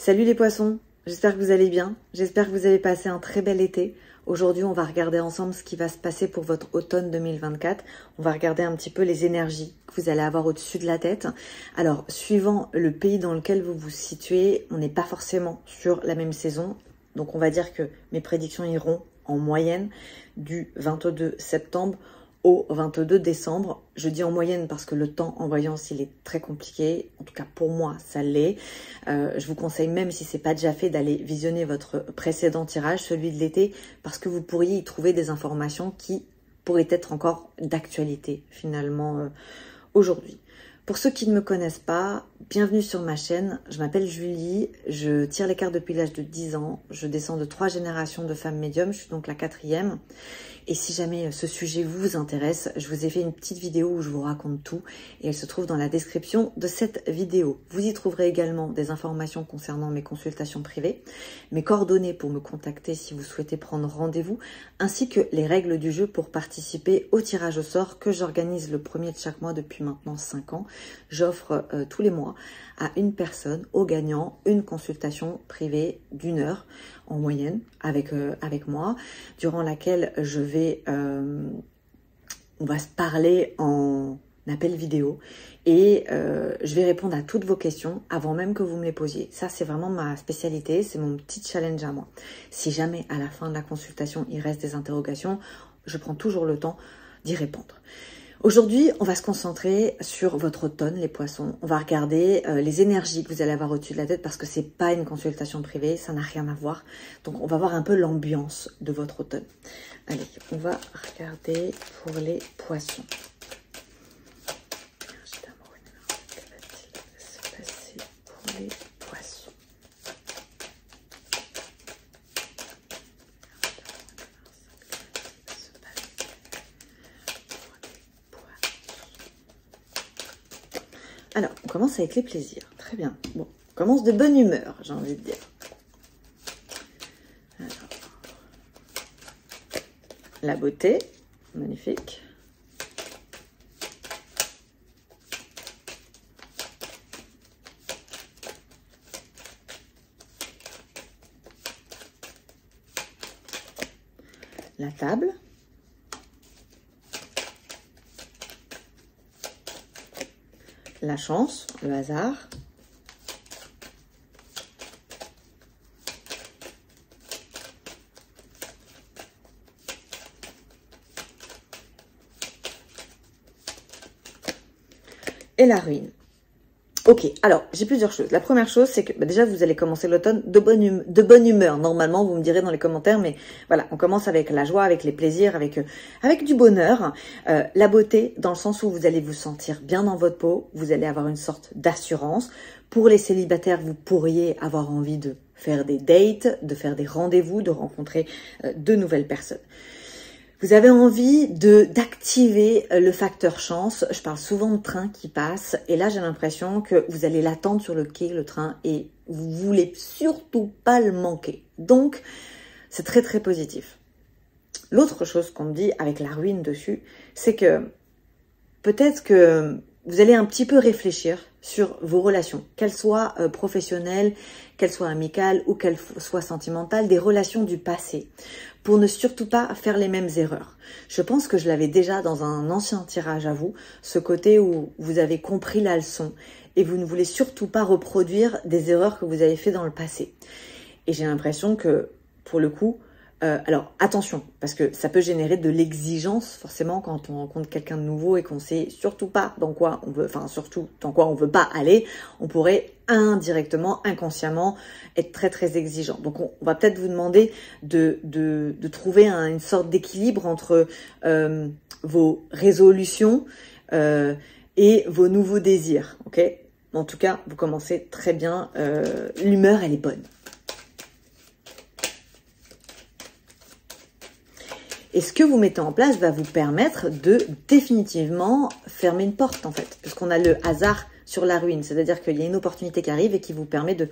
Salut les poissons, j'espère que vous allez bien, j'espère que vous avez passé un très bel été. Aujourd'hui, on va regarder ensemble ce qui va se passer pour votre automne 2024. On va regarder un petit peu les énergies que vous allez avoir au-dessus de la tête. Alors, suivant le pays dans lequel vous vous situez, on n'est pas forcément sur la même saison. Donc, on va dire que mes prédictions iront en moyenne du 22 septembre au 22 décembre. Je dis en moyenne parce que le temps en voyance, il est très compliqué. En tout cas, pour moi, ça l'est. Je vous conseille, même si c'est pas déjà fait, d'aller visionner votre précédent tirage, celui de l'été, parce que vous pourriez y trouver des informations qui pourraient être encore d'actualité, finalement, aujourd'hui. Pour ceux qui ne me connaissent pas, bienvenue sur ma chaîne. Je m'appelle Julie, je tire les cartes depuis l'âge de 10 ans. Je descends de 3 générations de femmes médiums, je suis donc la 4e. Et si jamais ce sujet vous intéresse, je vous ai fait une petite vidéo où je vous raconte tout et elle se trouve dans la description de cette vidéo. Vous y trouverez également des informations concernant mes consultations privées, mes coordonnées pour me contacter si vous souhaitez prendre rendez-vous, ainsi que les règles du jeu pour participer au tirage au sort que j'organise le premier de chaque mois depuis maintenant 5 ans. J'offre tous les mois à une personne, au gagnant, une consultation privée d'1 heure en moyenne avec moi, durant laquelle je vais, on va se parler en appel vidéo et je vais répondre à toutes vos questions avant même que vous me les posiez. Ça, c'est vraiment ma spécialité, c'est mon petit challenge à moi. Si jamais à la fin de la consultation, il reste des interrogations, je prends toujours le temps d'y répondre. Aujourd'hui, on va se concentrer sur votre automne, les poissons. On va regarder les énergies que vous allez avoir au-dessus de la tête parce que c'est pas une consultation privée, ça n'a rien à voir. Donc, on va voir un peu l'ambiance de votre automne. Allez, on va regarder pour les poissons. Que va-t-il se passer pour les poissons? Alors, on commence avec les plaisirs. Très bien. Bon, on commence de bonne humeur, j'ai envie de dire. Alors, la beauté, magnifique. La table. La chance, le hasard. Et la ruine. Ok, alors j'ai plusieurs choses. La première chose, c'est que déjà vous allez commencer l'automne de bonne humeur. Normalement, vous me direz dans les commentaires, mais voilà, on commence avec la joie, avec les plaisirs, avec du bonheur. La beauté, dans le sens où vous allez vous sentir bien dans votre peau, vous allez avoir une sorte d'assurance. Pour les célibataires, vous pourriez avoir envie de faire des dates, de faire des rendez-vous, de rencontrer de nouvelles personnes. Vous avez envie d'activer le facteur chance. Je parle souvent de train qui passe. Et là, j'ai l'impression que vous allez l'attendre sur le quai, le train, et vous voulez surtout pas le manquer. Donc, c'est très, très positif. L'autre chose qu'on me dit avec la ruine dessus, c'est que peut-être que vous allez un petit peu réfléchir sur vos relations, qu'elles soient professionnelles, qu'elles soient amicales ou qu'elles soient sentimentales, des relations du passé, pour ne surtout pas faire les mêmes erreurs. Je pense que je l'avais déjà dans un ancien tirage à vous, ce côté où vous avez compris la leçon et vous ne voulez surtout pas reproduire des erreurs que vous avez fait dans le passé. Et j'ai l'impression que, pour le coup, alors attention, parce que ça peut générer de l'exigence forcément quand on rencontre quelqu'un de nouveau et qu'on sait surtout pas dans quoi on veut, enfin surtout dans quoi on veut pas aller, on pourrait indirectement, inconsciemment être très très exigeant. Donc on va peut-être vous demander de trouver une sorte d'équilibre entre vos résolutions et vos nouveaux désirs, ok? En tout cas, vous commencez très bien, l'humeur elle est bonne. Et ce que vous mettez en place va vous permettre de définitivement fermer une porte, en fait. Puisqu'on a le hasard sur la ruine. C'est-à-dire qu'il y a une opportunité qui arrive et qui vous permet de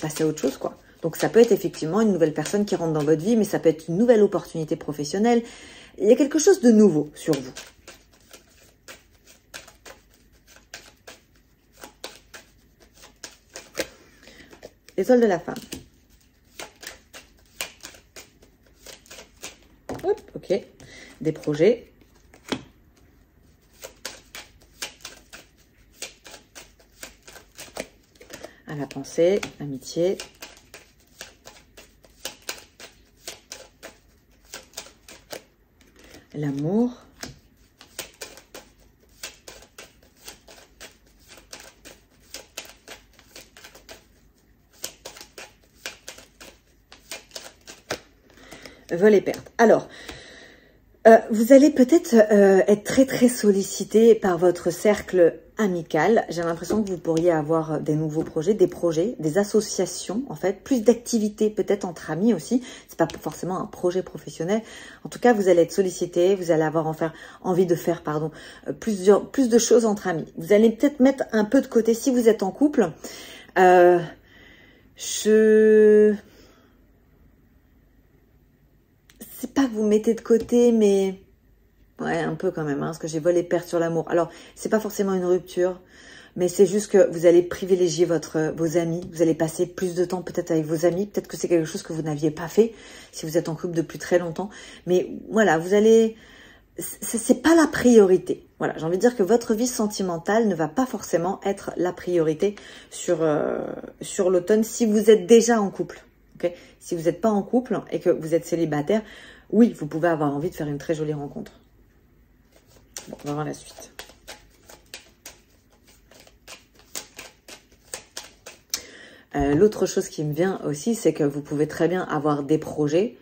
passer à autre chose, quoi. Donc, ça peut être effectivement une nouvelle personne qui rentre dans votre vie, mais ça peut être une nouvelle opportunité professionnelle. Il y a quelque chose de nouveau sur vous. L'étoile de la femme. Hop, ok. Des projets. À la pensée, amitié. L'amour. Vol et perte. Alors, vous allez peut-être être très sollicité par votre cercle amical. J'ai l'impression que vous pourriez avoir des nouveaux projets, des associations en fait, plus d'activités peut-être entre amis aussi. C'est pas forcément un projet professionnel. En tout cas, vous allez être sollicité, vous allez avoir envie de faire plus de choses entre amis. Vous allez peut-être mettre un peu de côté si vous êtes en couple. C'est pas que vous mettez de côté, mais ouais, un peu quand même, hein, parce que j'ai volé perte sur l'amour. Alors, c'est pas forcément une rupture, mais c'est juste que vous allez privilégier vos amis. Vous allez passer plus de temps peut-être avec vos amis. Peut-être que c'est quelque chose que vous n'aviez pas fait si vous êtes en couple depuis très longtemps. Mais voilà, vous allez... C'est pas la priorité. Voilà, j'ai envie de dire que votre vie sentimentale ne va pas forcément être la priorité sur l'automne si vous êtes déjà en couple. Okay, si vous n'êtes pas en couple et que vous êtes célibataire, oui, vous pouvez avoir envie de faire une très jolie rencontre. Bon, on va voir la suite. L'autre chose qui me vient aussi, c'est que vous pouvez très bien avoir des projets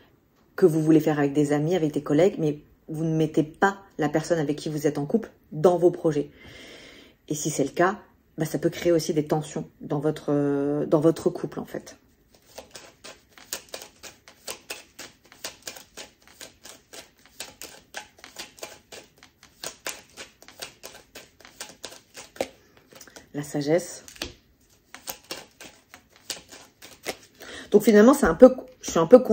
que vous voulez faire avec des amis, avec des collègues, mais vous ne mettez pas la personne avec qui vous êtes en couple dans vos projets. Et si c'est le cas, bah, ça peut créer aussi des tensions dans votre couple en fait. La sagesse. Donc finalement, je suis un peu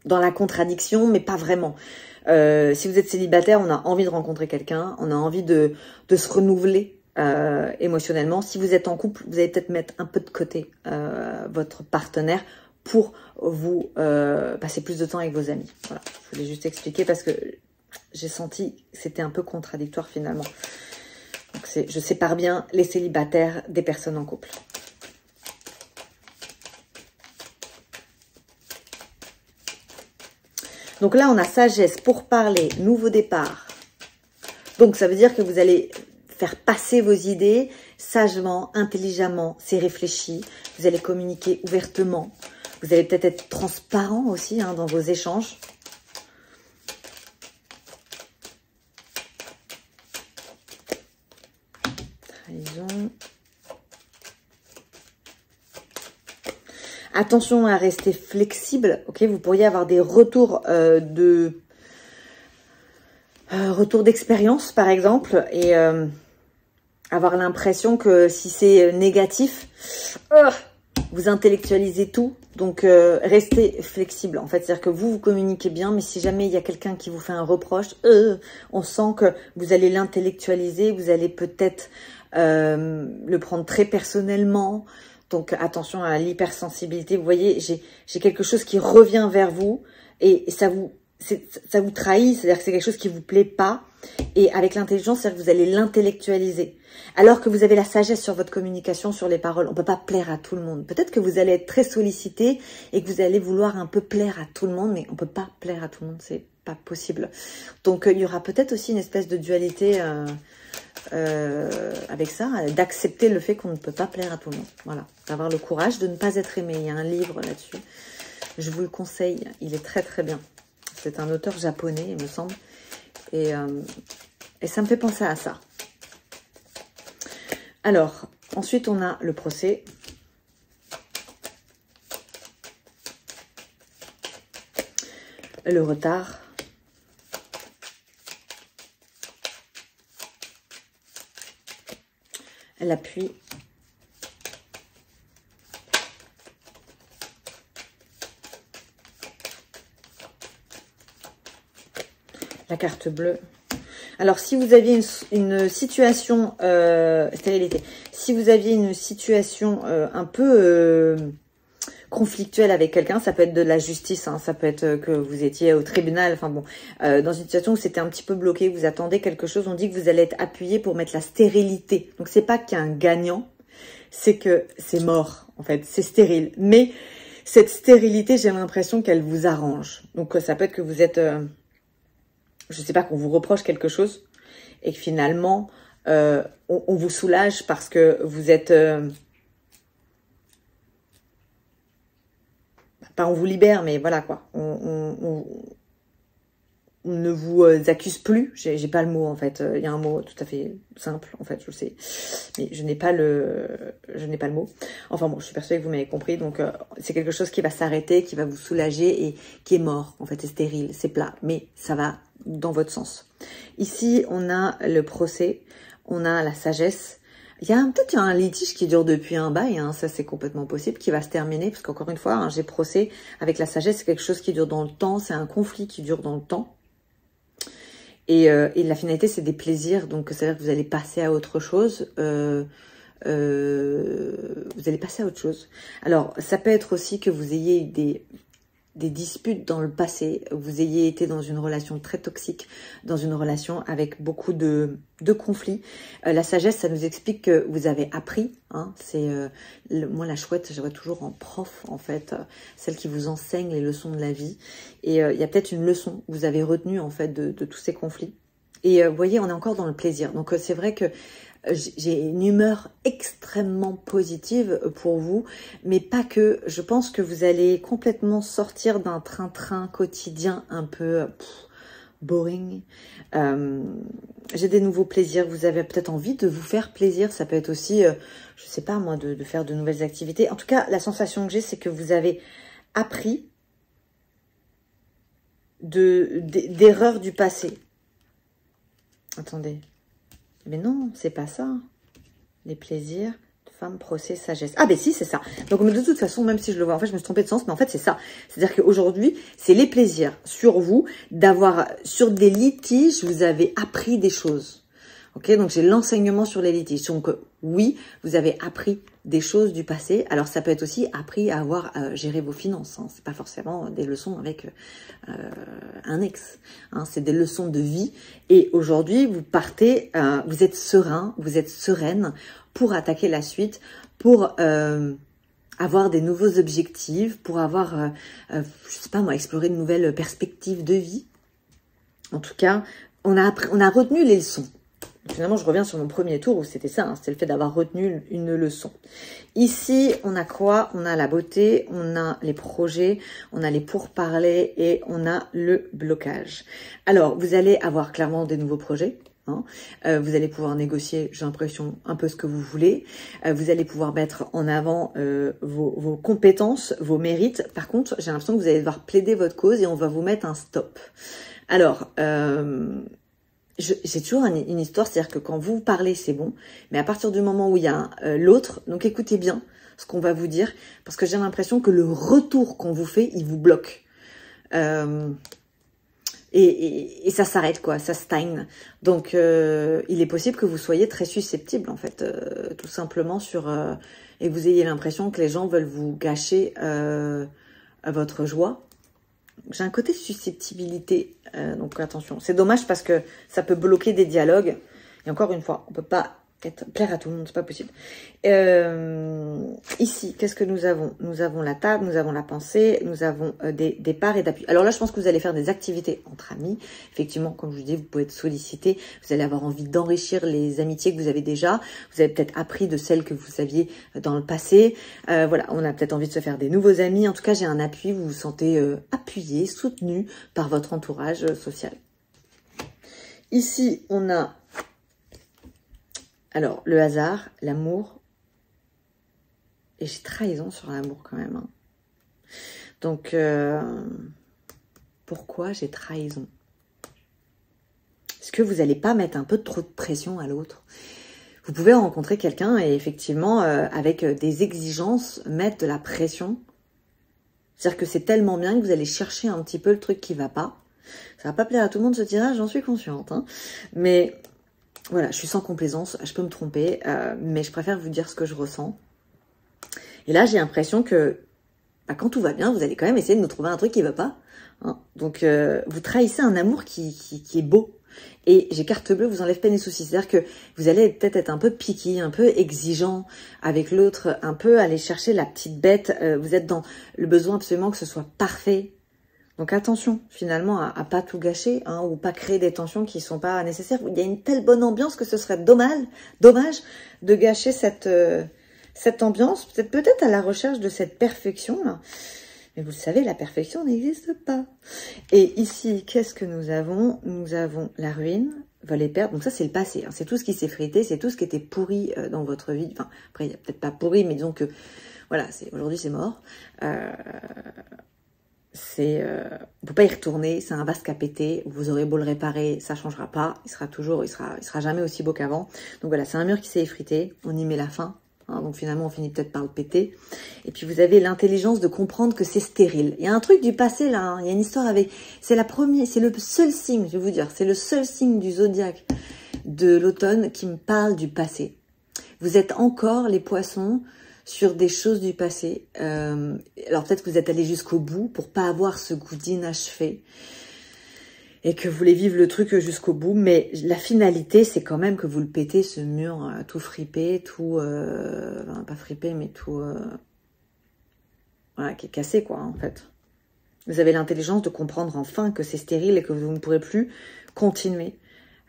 dans la contradiction, mais pas vraiment. Si vous êtes célibataire, on a envie de rencontrer quelqu'un, on a envie de se renouveler émotionnellement. Si vous êtes en couple, vous allez peut-être mettre un peu de côté votre partenaire pour vous passer plus de temps avec vos amis. Voilà, je voulais juste expliquer parce que j'ai senti que c'était un peu contradictoire finalement. Donc je sépare bien les célibataires des personnes en couple. Donc là, on a sagesse, pourparler, nouveau départ. Donc ça veut dire que vous allez faire passer vos idées sagement, intelligemment, c'est réfléchi. Vous allez communiquer ouvertement. Vous allez peut-être être transparent aussi hein, dans vos échanges. Trahison. Attention à rester flexible, ok? Vous pourriez avoir des retours retour d'expérience, par exemple, et avoir l'impression que si c'est négatif, vous intellectualisez tout. Donc, restez flexible, en fait. C'est-à-dire que vous communiquez bien, mais si jamais il y a quelqu'un qui vous fait un reproche, on sent que vous allez l'intellectualiser, vous allez peut-être le prendre très personnellement. Donc, attention à l'hypersensibilité. Vous voyez, j'ai quelque chose qui revient vers vous et ça vous trahit. C'est-à-dire que c'est quelque chose qui vous plaît pas. Et avec l'intelligence, c'est-à-dire que vous allez l'intellectualiser. Alors que vous avez la sagesse sur votre communication, sur les paroles. On ne peut pas plaire à tout le monde. Peut-être que vous allez être très sollicité et que vous allez vouloir un peu plaire à tout le monde. Mais on ne peut pas plaire à tout le monde. C'est pas possible. Donc, il y aura peut-être aussi une espèce de dualité... avec ça, d'accepter le fait qu'on ne peut pas plaire à tout le monde. Voilà, d'avoir le courage de ne pas être aimé. Il y a un livre là-dessus, je vous le conseille, il est très bien. C'est un auteur japonais, il me semble, et ça me fait penser à ça. Alors, ensuite on a le procès. Le retard. L'appui. La carte bleue. Alors, si vous aviez une situation, stérilité, si vous aviez une situation un peu conflictuel avec quelqu'un. Ça peut être de la justice, hein, ça peut être que vous étiez au tribunal, enfin bon, dans une situation où c'était un petit peu bloqué, vous attendez quelque chose, on dit que vous allez être appuyé pour mettre la stérilité. Donc c'est pas qu'il y a un gagnant, c'est que c'est mort, en fait, c'est stérile. Mais cette stérilité, j'ai l'impression qu'elle vous arrange. Donc ça peut être que vous êtes, je sais pas, qu'on vous reproche quelque chose, et que finalement, on vous soulage parce que vous êtes... pas on vous libère, mais voilà quoi. On ne vous accuse plus. J'ai pas le mot en fait. Il y a un mot tout à fait simple en fait, je le sais, mais je n'ai pas le mot. Enfin bon, je suis persuadée que vous m'avez compris. Donc c'est quelque chose qui va s'arrêter, qui va vous soulager et qui est mort. En fait, c'est stérile, c'est plat, mais ça va dans votre sens. Ici, on a le procès, on a la sagesse. Il y a peut-être un litige qui dure depuis un bail, hein, ça c'est complètement possible, qui va se terminer, parce qu'encore une fois, hein, j'ai procès avec la sagesse, c'est quelque chose qui dure dans le temps, c'est un conflit qui dure dans le temps. Et la finalité, c'est des plaisirs, donc c'est-à-dire que vous allez passer à autre chose. Vous allez passer à autre chose. Alors, ça peut être aussi que vous ayez des disputes dans le passé, vous ayez été dans une relation très toxique, dans une relation avec beaucoup de conflits. La sagesse, ça nous explique que vous avez appris. Hein, c'est moi la chouette, je vois toujours en prof en fait, celle qui vous enseigne les leçons de la vie. Et il y a peut-être une leçon que vous avez retenue en fait de tous ces conflits. Et vous voyez, on est encore dans le plaisir. Donc c'est vrai que j'ai une humeur extrêmement positive pour vous, mais pas que. Je pense que vous allez complètement sortir d'un train-train quotidien un peu boring. J'ai des nouveaux plaisirs. Vous avez peut-être envie de vous faire plaisir. Ça peut être aussi, je sais pas moi, de faire de nouvelles activités. En tout cas, la sensation que j'ai, c'est que vous avez appris d'erreurs du passé. Attendez. Mais non, c'est pas ça. Les plaisirs, femme, procès, sagesse. Ah ben si, c'est ça. Donc de toute façon, même si je le vois, en fait, je me suis trompée de sens, mais en fait, c'est ça. C'est-à-dire qu'aujourd'hui, c'est les plaisirs sur vous, sur des litiges, vous avez appris des choses. Ok, donc j'ai l'enseignement sur les litiges. Donc oui, vous avez appris des choses du passé. Alors ça peut être aussi appris à avoir géré vos finances. Hein. C'est pas forcément des leçons avec un ex. Hein. C'est des leçons de vie. Et aujourd'hui, vous partez, vous êtes serein, vous êtes sereine pour attaquer la suite, pour avoir des nouveaux objectifs, pour avoir, je sais pas moi, explorer de nouvelles perspectives de vie. En tout cas, on a retenu les leçons. Finalement, je reviens sur mon premier tour où c'était ça, hein, c'était le fait d'avoir retenu une leçon. Ici, on a quoi? On a la beauté, on a les projets, on a les pourparlers et on a le blocage. Alors, vous allez avoir clairement des nouveaux projets. Hein. Vous allez pouvoir négocier, j'ai l'impression, un peu ce que vous voulez. Vous allez pouvoir mettre en avant vos compétences, vos mérites. Par contre, j'ai l'impression que vous allez devoir plaider votre cause et on va vous mettre un stop. Alors... j'ai toujours une histoire, c'est-à-dire que quand vous parlez, c'est bon, mais à partir du moment où il y a l'autre, donc écoutez bien ce qu'on va vous dire, parce que j'ai l'impression que le retour qu'on vous fait, il vous bloque. Et ça s'arrête, quoi, ça stagne. Donc, il est possible que vous soyez très susceptible, en fait, tout simplement et vous ayez l'impression que les gens veulent vous gâcher votre joie. J'ai un côté susceptibilité, donc attention. C'est dommage parce que ça peut bloquer des dialogues. Et encore une fois, on peut pas plaire à tout le monde, c'est pas possible. Ici, qu'est-ce que nous avons? Nous avons la table, nous avons la pensée, nous avons des parts et d'appui. Alors là, je pense que vous allez faire des activités entre amis. Effectivement, comme je vous dis, vous pouvez être sollicité. Vous allez avoir envie d'enrichir les amitiés que vous avez déjà. Vous avez peut-être appris de celles que vous aviez dans le passé. Voilà, on a peut-être envie de se faire des nouveaux amis. En tout cas, j'ai un appui. Vous vous sentez appuyé, soutenu par votre entourage social. Ici, on a... Alors, le hasard, l'amour, et j'ai trahison sur l'amour quand même. Hein. Donc, pourquoi j'ai trahison? Est-ce que vous n'allez pas mettre un peu trop de pression à l'autre? Vous pouvez rencontrer quelqu'un et effectivement, avec des exigences, mettre de la pression. C'est-à-dire que c'est tellement bien que vous allez chercher un petit peu le truc qui ne va pas. Ça ne va pas plaire à tout le monde ce tirage, j'en suis consciente. Hein. Mais... Voilà, je suis sans complaisance, je peux me tromper, mais je préfère vous dire ce que je ressens. Et là, j'ai l'impression que bah, quand tout va bien, vous allez quand même essayer de nous trouver un truc qui va pas. Hein. Donc, vous trahissez un amour qui est beau. Et j'ai carte bleue, vous enlève peine et soucis. C'est-à-dire que vous allez peut-être être un peu piqué, un peu exigeant avec l'autre, un peu aller chercher la petite bête. Vous êtes dans le besoin absolument que ce soit parfait. Donc attention, finalement, à pas tout gâcher, hein, ou pas créer des tensions qui sont pas nécessaires. Il y a une telle bonne ambiance que ce serait dommage de gâcher cette ambiance. Peut-être à la recherche de cette perfection, là. Mais vous le savez, la perfection n'existe pas. Et ici, qu'est-ce que nous avons? Nous avons la ruine, vol et perte. Donc ça, c'est le passé. Hein. C'est tout ce qui s'est frité, c'est tout ce qui était pourri dans votre vie. Enfin, après, il n'y a peut-être pas pourri, mais disons que, voilà, aujourd'hui, c'est mort. Vous ne pouvez pas y retourner, c'est un vase qui a pété. Vous aurez beau le réparer, ça ne changera pas. Il sera jamais aussi beau qu'avant. Donc voilà, c'est un mur qui s'est effrité. On y met la fin. Hein, donc finalement, on finit peut-être par le péter. Et puis vous avez l'intelligence de comprendre que c'est stérile. Il y a un truc du passé là. Hein, il y a une histoire avec. C'est le seul signe, je vais vous dire, c'est le seul signe du zodiaque de l'automne qui me parle du passé. Vous êtes encore les poissons sur des choses du passé. Alors peut-être que vous êtes allé jusqu'au bout pour pas avoir ce goût d'inachevé. Et que vous voulez vivre le truc jusqu'au bout, mais la finalité, c'est quand même que vous le pétez, ce mur tout fripé, tout... enfin, pas fripé, mais tout... voilà, qui est cassé, quoi, en fait. Vous avez l'intelligence de comprendre enfin que c'est stérile et que vous ne pourrez plus continuer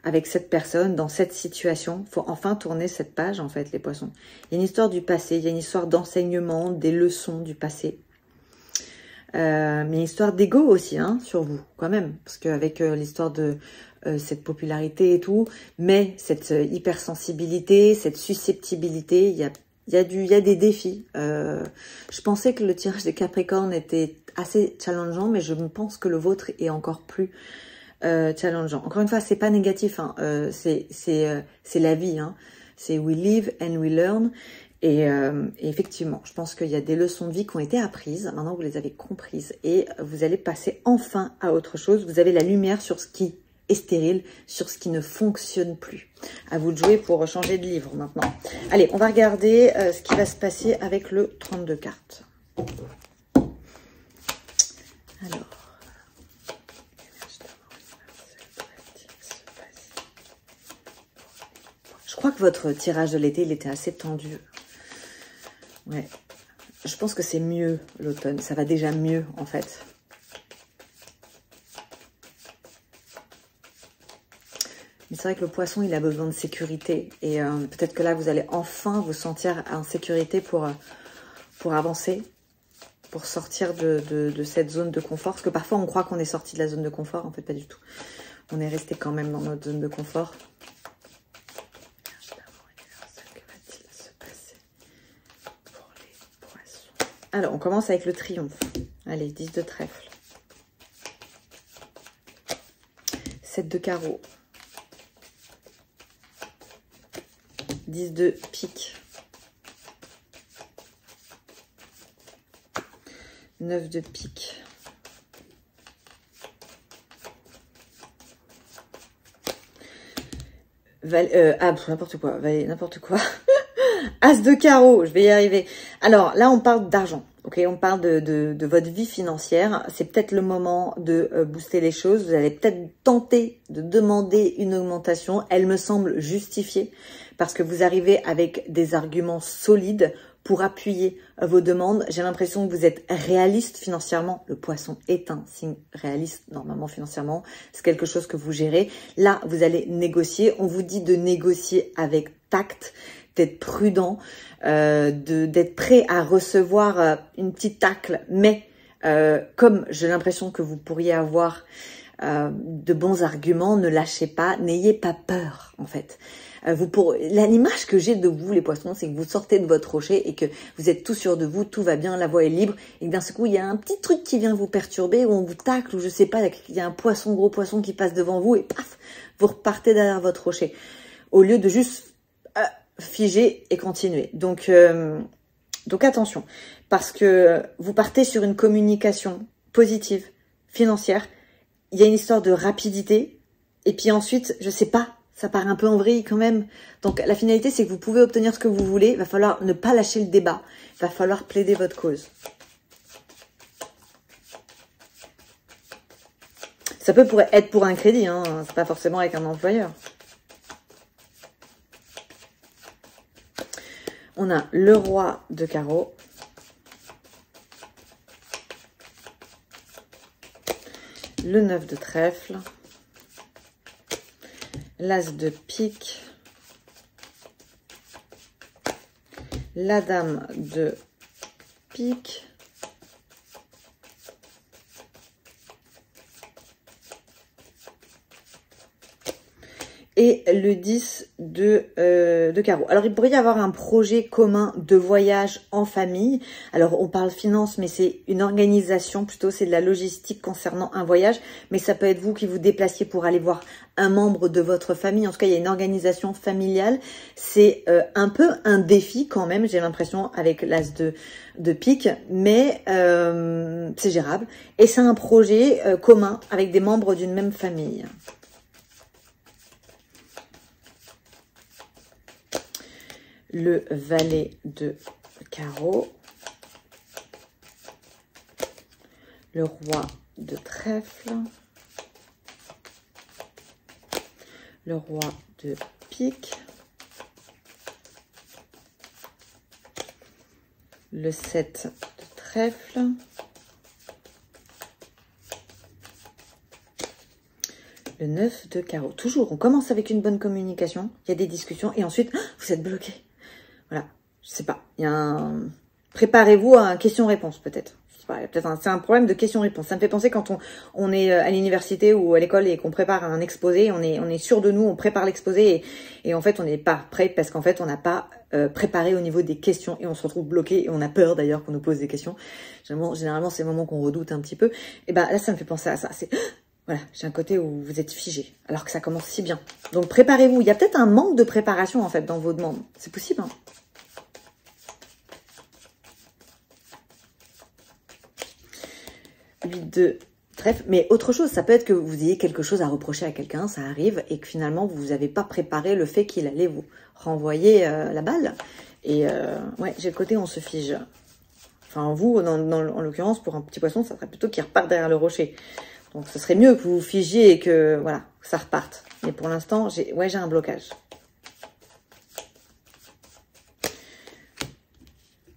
avec cette personne, dans cette situation. Il faut enfin tourner cette page, en fait, les poissons. Il y a une histoire du passé, il y a une histoire d'enseignement, des leçons du passé. Mais une histoire d'ego aussi, hein, sur vous, quand même. Parce qu'avec l'histoire de cette popularité et tout, mais cette hypersensibilité, cette susceptibilité, il y a des défis. Je pensais que le tirage des Capricornes était assez challengeant, mais je pense que le vôtre est encore plus challengeant. Encore une fois, c'est pas négatif, hein, c'est la vie, hein. C'est we live and we learn. Et effectivement, je pense qu'il y a des leçons de vie qui ont été apprises, maintenant vous les avez comprises, et vous allez passer enfin à autre chose. Vous avez la lumière sur ce qui est stérile, sur ce qui ne fonctionne plus. À vous de jouer pour changer de livre maintenant. Allez, on va regarder ce qui va se passer avec le 32 cartes. Alors... Je crois que votre tirage de l'été, il était assez tendu. Ouais, je pense que c'est mieux l'automne, ça va déjà mieux en fait. Mais c'est vrai que le poisson, il a besoin de sécurité. Et peut-être que là, vous allez enfin vous sentir en sécurité pour avancer, pour sortir de cette zone de confort. Parce que parfois, on croit qu'on est sorti de la zone de confort, en fait, pas du tout. On est resté quand même dans notre zone de confort. Alors, on commence avec le triomphe. Allez, 10 de trèfle. 7 de carreau. 10 de pique. 9 de pique. N'importe quoi. N'importe quoi. As de carreau, je vais y arriver. Alors là, on parle d'argent. Ok, on parle de votre vie financière. C'est peut-être le moment de booster les choses. Vous allez peut-être tenter de demander une augmentation. Elle me semble justifiée parce que vous arrivez avec des arguments solides pour appuyer vos demandes. J'ai l'impression que vous êtes réaliste financièrement. Le poisson est un signe réaliste normalement financièrement. C'est quelque chose que vous gérez. Là, vous allez négocier. On vous dit de négocier avec tact, d'être prudent, d'être prêt à recevoir une petite tacle, mais comme j'ai l'impression que vous pourriez avoir de bons arguments, ne lâchez pas, n'ayez pas peur en fait. L'image que j'ai de vous les poissons, c'est que vous sortez de votre rocher et que vous êtes tout sûr de vous, tout va bien, la voie est libre, et que d'un seul coup il y a un petit truc qui vient vous perturber, ou on vous tacle, ou je sais pas, il y a un poisson, gros poisson qui passe devant vous, et paf, vous repartez derrière votre rocher. Au lieu de juste figer et continuer. Donc attention, parce que vous partez sur une communication positive, financière. Il y a une histoire de rapidité. Et puis ensuite, je sais pas, ça part un peu en vrille quand même. Donc la finalité, c'est que vous pouvez obtenir ce que vous voulez. Il va falloir ne pas lâcher le débat. Il va falloir plaider votre cause. Ça peut être pour un crédit, hein, c'est pas forcément avec un employeur. On a le roi de carreau. Le 9 de trèfle. L'as de pique. La dame de pique. Et le 10 de carreau. Alors, il pourrait y avoir un projet commun de voyage en famille. Alors, on parle finance, mais c'est une organisation, plutôt c'est de la logistique concernant un voyage. Mais ça peut être vous qui vous déplaciez pour aller voir un membre de votre famille. En tout cas, il y a une organisation familiale. C'est un peu un défi quand même, j'ai l'impression, avec l'as de pique. Mais c'est gérable. Et c'est un projet commun avec des membres d'une même famille. Le valet de carreau, le roi de trèfle, le roi de pique, le 7 de trèfle, le 9 de carreau. Toujours, on commence avec une bonne communication, il y a des discussions et ensuite, vous êtes bloqué. Voilà, je sais pas, il y a un... Préparez-vous à un question-réponse peut-être. C'est un problème de question-réponse. Ça me fait penser quand on est à l'université ou à l'école et qu'on prépare un exposé, on est sûr de nous, on prépare l'exposé et en fait on n'est pas prêt parce qu'en fait on n'a pas préparé au niveau des questions et on se retrouve bloqué et on a peur d'ailleurs qu'on nous pose des questions. Généralement c'est le moment qu'on redoute un petit peu. Et ben là ça me fait penser à ça. C'est voilà, j'ai un côté où vous êtes figé alors que ça commence si bien. Donc préparez-vous. Il y a peut-être un manque de préparation en fait dans vos demandes. C'est possible, hein. De trèfle, mais autre chose, ça peut être que vous ayez quelque chose à reprocher à quelqu'un, ça arrive, et que finalement vous n'avez pas préparé le fait qu'il allait vous renvoyer la balle. Et ouais, j'ai le côté on se fige. Enfin, vous, en l'occurrence, pour un petit poisson, ça serait plutôt qu'il reparte derrière le rocher. Donc ce serait mieux que vous vous figiez et que voilà, que ça reparte. Mais pour l'instant, j'ai un blocage.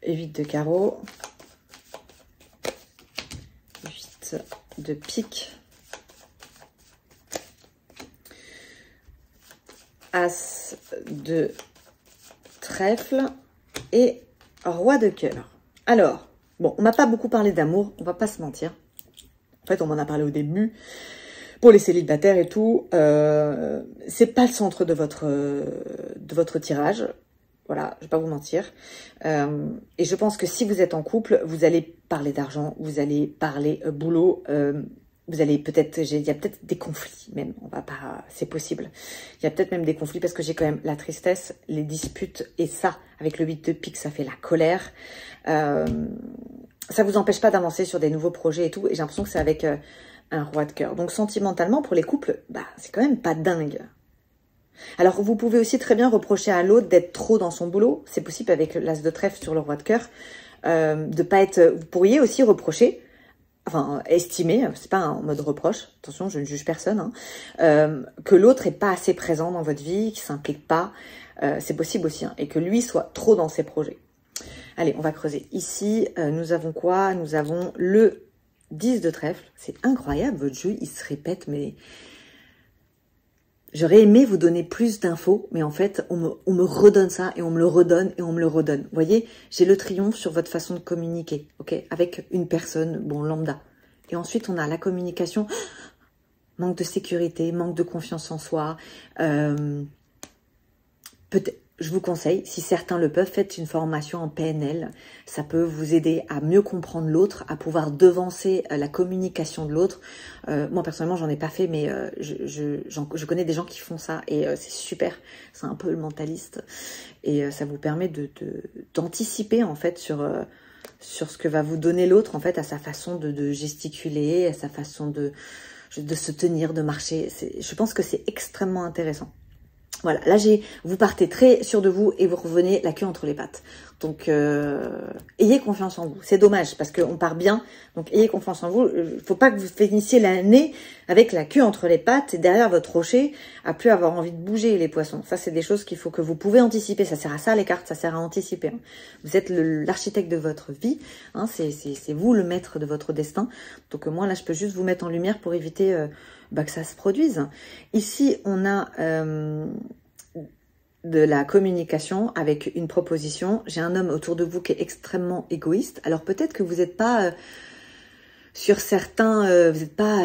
Et 8 de carreau. De pique, as de trèfle et roi de cœur. Alors, bon, on m'a pas beaucoup parlé d'amour, on va pas se mentir. En fait, on m'en a parlé au début. Pour les célibataires et tout, c'est pas le centre de votre tirage. Voilà, je vais pas vous mentir. Et je pense que si vous êtes en couple, vous allez parler d'argent, vous allez parler boulot, vous allez peut-être, il y a peut-être des conflits même, on va pas, c'est possible. Il y a peut-être même des conflits parce que j'ai quand même la tristesse, les disputes et ça, avec le 8 de pique, ça fait la colère. Ça vous empêche pas d'avancer sur des nouveaux projets et tout. Et j'ai l'impression que c'est avec un roi de cœur. Donc sentimentalement, pour les couples, bah c'est quand même pas dingue. Alors, vous pouvez aussi très bien reprocher à l'autre d'être trop dans son boulot. C'est possible avec l'as de trèfle sur le roi de cœur. De pas être... Vous pourriez aussi reprocher, enfin, estimer, c'est pas en mode reproche, attention, je ne juge personne, hein, que l'autre est pas assez présent dans votre vie, qu'il s'implique pas. C'est possible aussi, hein, et que lui soit trop dans ses projets. Allez, on va creuser. Ici, nous avons quoi? Nous avons le 10 de trèfle. C'est incroyable, votre jeu, il se répète, mais... J'aurais aimé vous donner plus d'infos, mais en fait, on me redonne ça, et on me le redonne, et on me le redonne. Vous voyez, j'ai le triomphe sur votre façon de communiquer, ok, avec une personne, bon, lambda. Et ensuite, on a la communication, manque de sécurité, manque de confiance en soi. Peut-être, je vous conseille, si certains le peuvent, faites une formation en PNL. Ça peut vous aider à mieux comprendre l'autre, à pouvoir devancer la communication de l'autre. Moi, personnellement, j'en ai pas fait, mais je connais des gens qui font ça et c'est super. C'est un peu le mentaliste. Et ça vous permet d'anticiper, en fait, sur ce que va vous donner l'autre, en fait, à sa façon de gesticuler, à sa façon de se tenir, de marcher. Je pense que c'est extrêmement intéressant. Voilà, là vous partez très sûr de vous et vous revenez la queue entre les pattes. Donc, ayez confiance en vous. C'est dommage parce qu'on part bien. Donc, ayez confiance en vous. Il ne faut pas que vous finissiez l'année avec la queue entre les pattes et derrière votre rocher, à plus avoir envie de bouger les poissons. Ça, c'est des choses qu'il faut que vous pouvez anticiper. Ça sert à ça, les cartes, ça sert à anticiper. Hein. Vous êtes l'architecte de votre vie. Hein, c'est vous le maître de votre destin. Donc, moi, là, je peux juste vous mettre en lumière pour éviter que ça se produise. Ici, on a... de la communication avec une proposition. J'ai un homme autour de vous qui est extrêmement égoïste. Alors peut-être que vous n'êtes pas sur certains, vous n'êtes pas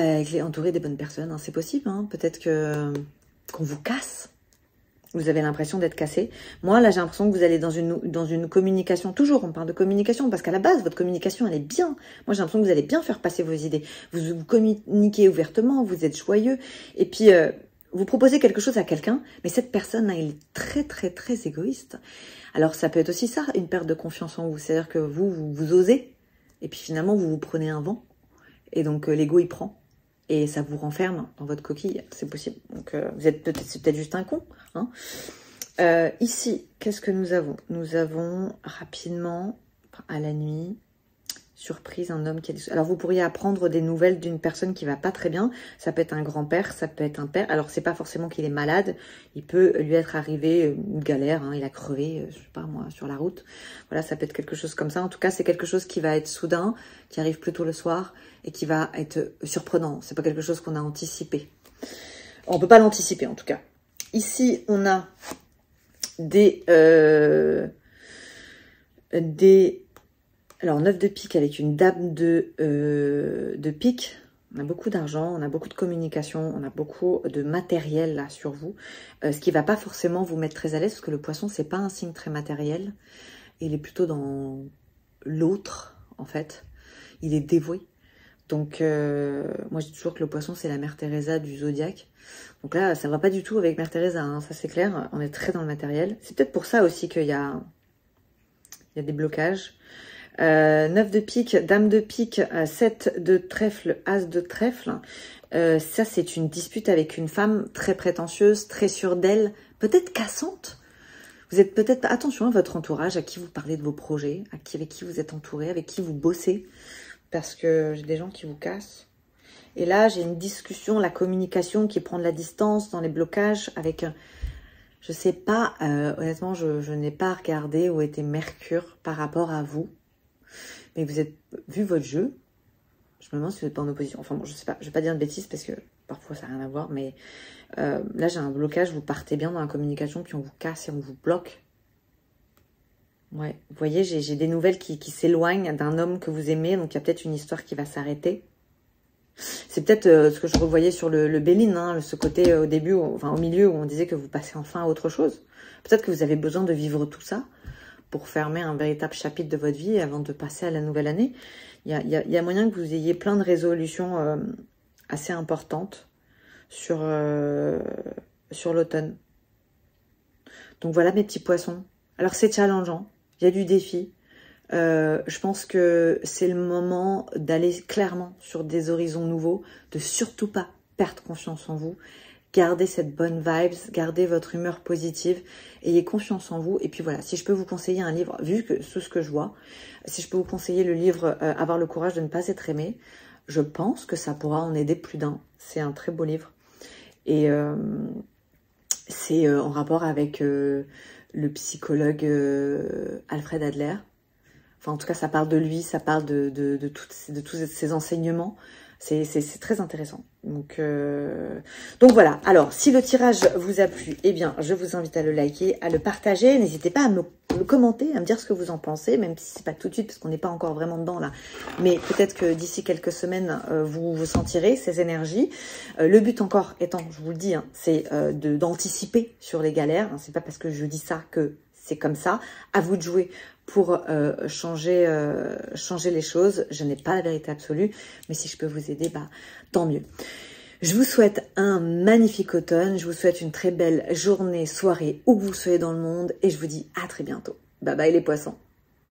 entouré des bonnes personnes. Hein, c'est possible. Hein, peut-être qu'on vous casse. Vous avez l'impression d'être cassé. Moi, là, j'ai l'impression que vous allez dans une communication. Toujours, on parle de communication parce qu'à la base, votre communication, elle est bien. Moi, j'ai l'impression que vous allez bien faire passer vos idées. Vous communiquez ouvertement, vous êtes joyeux. Et puis... vous proposez quelque chose à quelqu'un, mais cette personne, elle est très, très, très égoïste. Alors, ça peut être aussi ça, une perte de confiance en vous. C'est-à-dire que vous osez, et puis finalement, vous vous prenez un vent, et donc l'ego, il prend, et ça vous renferme dans votre coquille. C'est possible. Donc, c'est peut-être juste un con. Hein. Ici, qu'est-ce que nous avons? Nous avons rapidement, à la nuit... surprise, un homme qui a... Alors, vous pourriez apprendre des nouvelles d'une personne qui va pas très bien. Ça peut être un grand-père, ça peut être un père. Alors, c'est pas forcément qu'il est malade. Il peut lui être arrivé une galère. Hein, il a crevé, je sais pas moi, sur la route. Voilà, ça peut être quelque chose comme ça. En tout cas, c'est quelque chose qui va être soudain, qui arrive plus tôt le soir et qui va être surprenant. C'est pas quelque chose qu'on a anticipé. On peut pas l'anticiper, en tout cas. Ici, on a des... Alors, 9 de pique avec une dame de pique. On a beaucoup d'argent, on a beaucoup de communication, on a beaucoup de matériel là sur vous. Ce qui va pas forcément vous mettre très à l'aise parce que le poisson, c'est pas un signe très matériel. Il est plutôt dans l'autre, en fait. Il est dévoué. Donc, moi, je dis toujours que le poisson, c'est la mère Teresa du zodiaque. Donc là, ça va pas du tout avec mère Teresa, hein, ça c'est clair. On est très dans le matériel. C'est peut-être pour ça aussi qu'il y a des blocages. 9 de pique, dame de pique, 7 de trèfle, as de trèfle. Ça, c'est une dispute avec une femme très prétentieuse, très sûre d'elle, peut-être cassante. Vous êtes peut-être... Attention à votre entourage, à qui vous parlez de vos projets, avec qui vous êtes entouré, avec qui vous bossez. Parce que j'ai des gens qui vous cassent. Et là, j'ai une discussion, la communication qui prend de la distance dans les blocages avec... Je sais pas, honnêtement, je n'ai pas regardé où était Mercure par rapport à vous. Mais vous êtes, vu votre jeu, je me demande si vous n'êtes pas en opposition. Enfin bon, je sais pas, je vais pas dire de bêtises parce que parfois ça n'a rien à voir, mais là j'ai un blocage, vous partez bien dans la communication, puis on vous casse et on vous bloque. Ouais, vous voyez, j'ai des nouvelles qui s'éloignent d'un homme que vous aimez, donc il y a peut-être une histoire qui va s'arrêter. C'est peut-être ce que je revoyais sur le Béline, hein, ce côté au début, enfin au milieu, où on disait que vous passez enfin à autre chose. Peut-être que vous avez besoin de vivre tout ça pour fermer un véritable chapitre de votre vie avant de passer à la nouvelle année. Il y a moyen que vous ayez plein de résolutions assez importantes sur l'automne. Donc voilà mes petits poissons. Alors c'est challengeant, il y a du défi. Je pense que c'est le moment d'aller clairement sur des horizons nouveaux, de surtout pas perdre confiance en vous. Gardez cette bonne vibes, gardez votre humeur positive, ayez confiance en vous. Et puis voilà, si je peux vous conseiller un livre, vu que tout ce que je vois, si je peux vous conseiller le livre Avoir le courage de ne pas être aimé, je pense que ça pourra en aider plus d'un. C'est un très beau livre. Et c'est en rapport avec le psychologue Alfred Adler. Enfin, en tout cas, ça parle de lui, ça parle de tous ses enseignements. C'est très intéressant. Donc voilà. Alors, si le tirage vous a plu, eh bien, je vous invite à le liker, à le partager. N'hésitez pas à me le commenter, à me dire ce que vous en pensez, même si c'est pas tout de suite, parce qu'on n'est pas encore vraiment dedans là. Mais peut-être que d'ici quelques semaines, vous sentirez ces énergies. Le but encore étant, je vous le dis, hein, c'est d'anticiper sur les galères. Hein, c'est pas parce que je dis ça que c'est comme ça. À vous de jouer pour changer les choses. Je n'ai pas la vérité absolue, mais si je peux vous aider, bah tant mieux. Je vous souhaite un magnifique automne, je vous souhaite une très belle journée, soirée, où que vous soyez dans le monde, et je vous dis à très bientôt. Bye bye les poissons.